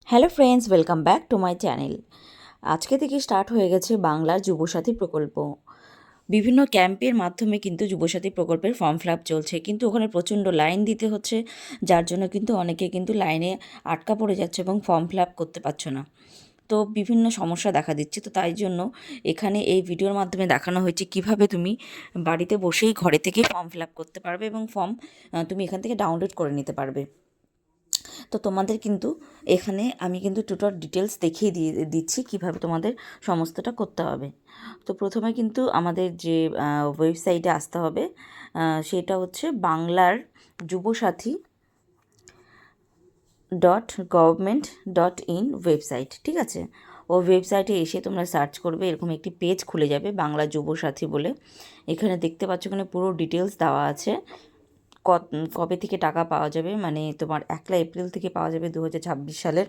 Hello friends, welcome back to my channel. আজকে থেকে start হয়ে গেছে বাংলার যুবসাথী প্রকল্প। বিভিন্ন ক্যাম্পের মাধ্যমে কিন্তু যুবসাথী প্রকল্পের ফর্ম ফিল আপ চলছে, কিন্তু ওখানে প্রচণ্ড লাইন দিতে হচ্ছে, যার জন্য কিন্তু অনেকে কিন্তু লাইনে আটকা পড়ে যাচ্ছে এবং ফর্ম ফিল আপ করতে পারছো না। তো বিভিন্ন সমস্যা দেখা দিচ্ছে, তো তাই জন্য এখানে এই ভিডিওর মাধ্যমে দেখানো হয়েছে কিভাবে তুমি বাড়িতে বসেই ঘরে থেকে ফর্ম ফিল আপ করতে পারবে এবং ফর্ম তুমি এখান থেকে ডাউনলোড করে নিতে পারবে। তো তোমাদের কিন্তু এখানে আমি কিন্তু টোটাল ডিটেলস দেখিয়ে দিচ্ছি কিভাবে তোমাদের সমস্তটা করতে হবে। তো প্রথমে কিন্তু আমাদের যে ওয়েবসাইটে আসতে হবে সেটা হচ্ছে বাংলার যুবসাথী .gov.in ওয়েবসাইট, ঠিক আছে। ও ওয়েবসাইটে এসে তোমরা সার্চ করবে, এরকম একটি পেজ খুলে যাবে বাংলা যুবসাথী বলে। এখানে দেখতে পাচ্ছ, এখানে পুরো ডিটেলস দেওয়া আছে। কবে থেকে টাকা পাওয়া যাবে, মানে তোমার 1 এপ্রিল থেকে পাওয়া যাবে 2026 সালের।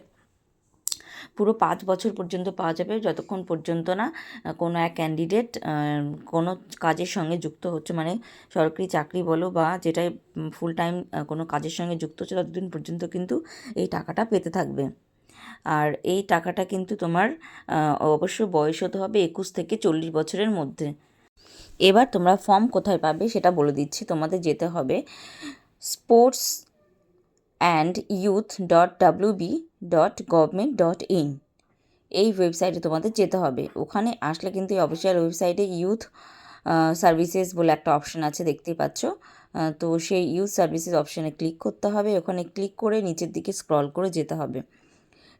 পুরো 5 বছর পর্যন্ত পাওয়া যাবে, যতক্ষণ পর্যন্ত না কোনো এক ক্যান্ডিডেট কোনো কাজের সঙ্গে যুক্ত হচ্ছে, মানে সরকারি চাকরি বলো বা যেটাই ফুল টাইম কোনো কাজের সঙ্গে যুক্ত হচ্ছে, ততদিন পর্যন্ত কিন্তু এই টাকাটা পেতে থাকবে। আর এই টাকাটা কিন্তু তোমার অবশ্যই বয়স হতে হবে 21 থেকে 40 বছরের মধ্যে। এবার তোমরা ফর্ম কোথায় পাবে সেটা বলে দিচ্ছি। তোমাদের যেতে হবে sportsandYouth.wb.government.in এই ওয়েবসাইটে তোমাদের যেতে হবে। ওখানে আসলে কিন্তু এই অফিসিয়াল ওয়েবসাইটে ইউথ সার্ভিসেস বলে একটা অপশান আছে, দেখতেই পাচ্ছ। তো সেই ইউথ সার্ভিসেস অপশানে ক্লিক করতে হবে। ওখানে ক্লিক করে নিচের দিকে স্ক্রল করে যেতে হবে।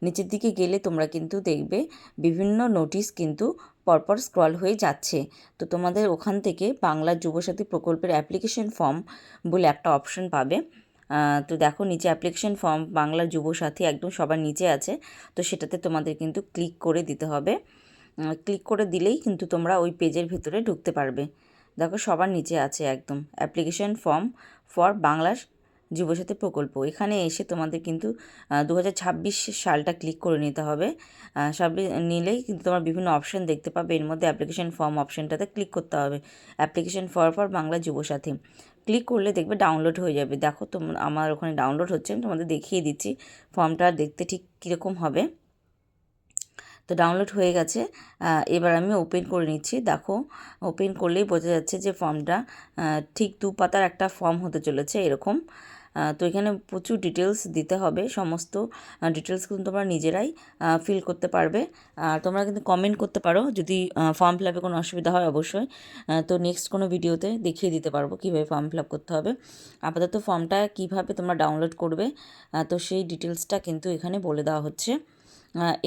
নিচের দিকে গেলে তোমরা কিন্তু দেখবে বিভিন্ন নোটিশ কিন্তু পরপর স্ক্রল হয়ে যাচ্ছে। তো তোমাদের ওখান থেকে বাংলা যুবসাথী প্রকল্পের অ্যাপ্লিকেশন ফর্ম বলে একটা অপশন পাবে। তো দেখো নিচে অ্যাপ্লিকেশন ফর্ম বাংলা যুবসাথী একদম সবার নিচে আছে। তো সেটাতে তোমাদের কিন্তু ক্লিক করে দিতে হবে। ক্লিক করে দিলেই কিন্তু তোমরা ওই পেজের ভিতরে ঢুকতে পারবে। দেখো সবার নিচে আছে একদম অ্যাপ্লিকেশন ফর্ম ফর বাংলার যুবসাথী প্রকল্প। এখানে এসে তোমাদের কিন্তু 2026 সালটা ক্লিক করে নিতে হবে। সব নিলেই কিন্তু তোমরা বিভিন্ন অপশান দেখতে পাবে, এর মধ্যে অ্যাপ্লিকেশন ফর্ম অপশানটাতে ক্লিক করতে হবে। Application for Bangla Yuvasathi click করলে দেখবে ডাউনলোড হয়ে যাবে। দেখো আমার ওখানে ডাউনলোড হচ্ছে, আমি তোমাদের দেখিয়ে দিচ্ছি ফর্মটা দেখতে ঠিক কীরকম হবে। তো ডাউনলোড হয়ে গেছে। এবার আমি ওপেন করে নিচ্ছি। দেখো ওপেন করলেই বোঝা যাচ্ছে যে ফর্মটা ঠিক 2 পাতার একটা ফর্ম হতে চলেছে এরকম। তো এখানে প্রচুর ডিটেলস দিতে হবে, সমস্ত ডিটেলস কিন্তু তোমরা নিজেরাই ফিল করতে পারবে। আর তোমরা কিন্তু কমেন্ট করতে পারো যদি ফর্ম ফিল আপে কোনো অসুবিধা হয় অবশ্যই। তো নেক্সট কোনো ভিডিওতে দেখিয়ে দিতে পারবো কীভাবে ফর্ম ফিল আপ করতে হবে। আপাতত ফর্মটা কীভাবে তোমরা ডাউনলোড করবে তো সেই ডিটেলসটা কিন্তু এখানে বলে দেওয়া হচ্ছে।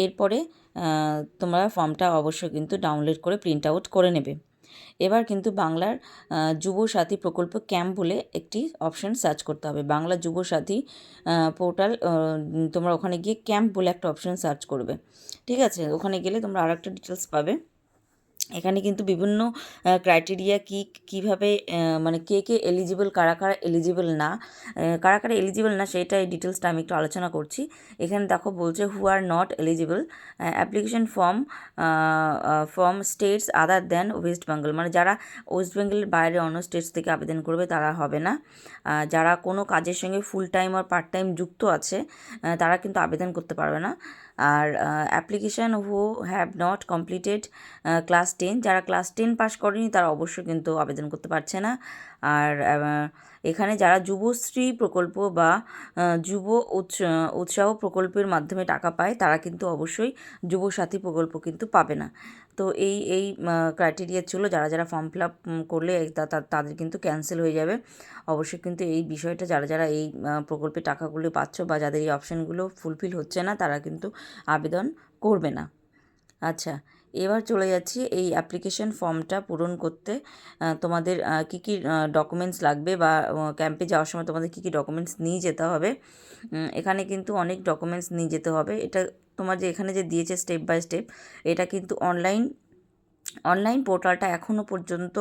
এরপরে তোমরা ফর্মটা অবশ্যই কিন্তু ডাউনলোড করে প্রিন্ট আউট করে নেবে। এবার কিন্তু বাংলার যুবসাথী প্রকল্প ক্যাম্প বলে একটি অপশান সার্চ করতে হবে। বাংলা যুবসাথী পোর্টাল, তোমরা ওখানে গিয়ে ক্যাম্প বলে একটা অপশান সার্চ করবে, ঠিক আছে। ওখানে গেলে তোমরা আর একটা ডিটেলস পাবে। এখানে কিন্তু বিভিন্ন ক্রাইটেরিয়া কীভাবে মানে কে এলিজিবল, কারা এলিজিবল না, কারা এলিজিবল না সেটা এই ডিটেলসটা আমি একটু আলোচনা করছি। এখানে দেখো বলছে who are not eligible application form states other than West Bengal, মানে যারা ওয়েস্ট বেঙ্গলের বাইরে অন্য স্টেটস থেকে আবেদন করবে তারা হবে না। যারা কোনো কাজের সঙ্গে ফুল টাইম আর পার্ট টাইম যুক্ত আছে তারা কিন্তু আবেদন করতে পারবে না। আর application who have not completed class 10, যারা ক্লাস 10 পাস করেনি তারা অবশ্যই কিন্তু আবেদন করতে পারছে না। আর এখানে যারা যুবশ্রী প্রকল্প বা যুব উৎসাহ প্রকল্পের মাধ্যমে টাকা পায় তারা কিন্তু অবশ্যই যুবসাথী প্রকল্প কিন্তু পাবে না। তো এই ক্রাইটেরিয়া ছিল, যারা ফর্ম ফিল আপ করলে তাদের কিন্তু ক্যান্সেল হয়ে যাবে। অবশ্যই কিন্তু এই বিষয়টা যারা এই প্রকল্পের টাকাগুলো পাচ্ছ বা যাদের এই অপশানগুলো ফুলফিল হচ্ছে না তারা কিন্তু আবেদন করবে না। আচ্ছা, এবার চলে যাচ্ছি এই অ্যাপ্লিকেশন ফর্মটা পূরণ করতে তোমাদের কী কী ডকুমেন্টস লাগবে বা ক্যাম্পে যাওয়ার সময় তোমাদের কী কী ডকুমেন্টস নিয়ে যেতে হবে। এখানে কিন্তু অনেক ডকুমেন্টস নিয়ে যেতে হবে। এটা তোমার যে এখানে যে দিয়েছে স্টেপ বাই স্টেপ, এটা কিন্তু অনলাইন পোর্টালটা এখনও পর্যন্ত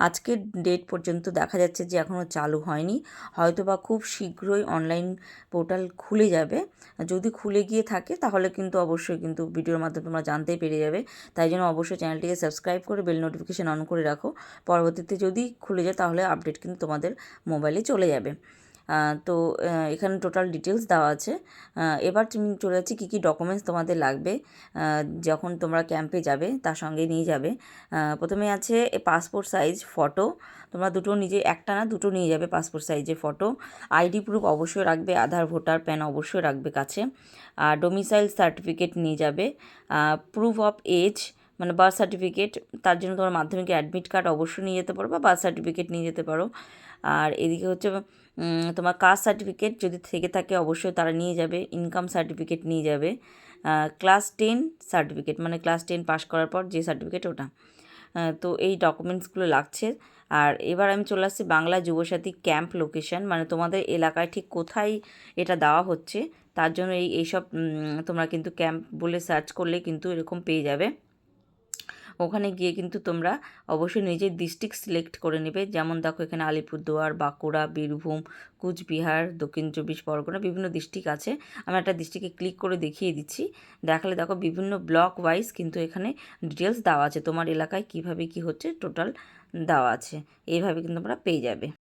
আজকের ডেট পর্যন্ত দেখা যাচ্ছে যে এখনও চালু হয়নি। হয়তো বা খুব শীঘ্রই অনলাইন পোর্টাল খুলে যাবে। যদি খুলে গিয়ে থাকে তাহলে কিন্তু অবশ্যই কিন্তু ভিডিওর মাধ্যমে তোমরা জানতেই পেরে যাবে। তাই জন্য অবশ্যই চ্যানেলটিকে সাবস্ক্রাইব করে বেল নোটিফিকেশান অন করে রাখো। পরবর্তীতে যদি খুলে যায় তাহলে আপডেট কিন্তু তোমাদের মোবাইলে চলে যাবে। তো এখানে টোটাল ডিটেলস দেওয়া আছে। এবার তুমি চলে যাচ্ছি কী কী ডকুমেন্টস তোমাদের লাগবে যখন তোমরা ক্যাম্পে যাবে, তার সঙ্গে নিয়ে যাবে। প্রথমে আছে পাসপোর্ট সাইজ ফটো, তোমরা দুটো একটা না দুটো নিয়ে যাবে পাসপোর্ট সাইজের ফটো। আইডি প্রুফ অবশ্যই রাখবে, আধার ভোটার প্যান অবশ্যই রাখবে কাছে। আর ডোমিসাইল সার্টিফিকেট নিয়ে যাবে। প্রুফ অফ এজ মানে বার্থ সার্টিফিকেট, তার জন্য তোমার মাধ্যমিকের অ্যাডমিট কার্ড অবশ্যই নিয়ে যেতে পারো বা বার্থ সার্টিফিকেট নিয়ে যেতে পারো। আর এদিকে হচ্ছে তোমার কাস্ট সার্টিফিকেট যদি থেকে থাকে অবশ্যই তারা নিয়ে যাবে। ইনকাম সার্টিফিকেট নিয়ে যাবে। ক্লাস 10 সার্টিফিকেট মানে ক্লাস 10 পাস করার পর যে সার্টিফিকেট ওটা। তো এই ডকুমেন্টসগুলো লাগছে। আর এবার আমি চলে আসছি বাংলা যুবসাথী ক্যাম্প লোকেশন, মানে তোমাদের এলাকায় ঠিক কোথায় এটা দেওয়া হচ্ছে, তার জন্য এইসব তোমরা কিন্তু ক্যাম্প বলে সার্চ করলে কিন্তু এরকম পেয়ে যাবে। ওখানে গিয়ে কিন্তু তোমরা অবশ্যই নিজের ডিস্ট্রিক্ট সিলেক্ট করে নেবে। যেমন দেখো এখানে আলিপুরদুয়ার, বাঁকুড়া, বীরভূম, কুচবিহার, দক্ষিণ 24 পরগনা বিভিন্ন ডিস্ট্রিক্ট আছে। আমি একটা ডিস্ট্রিক্টে ক্লিক করে দেখিয়ে দিচ্ছি। দেখালে দেখো বিভিন্ন ব্লক ওয়াইজ কিন্তু এখানে ডিটেলস দেওয়া আছে, তোমার এলাকায় কীভাবে কী হচ্ছে টোটাল দেওয়া আছে। এইভাবে কিন্তু তোমরা পেয়ে যাবে।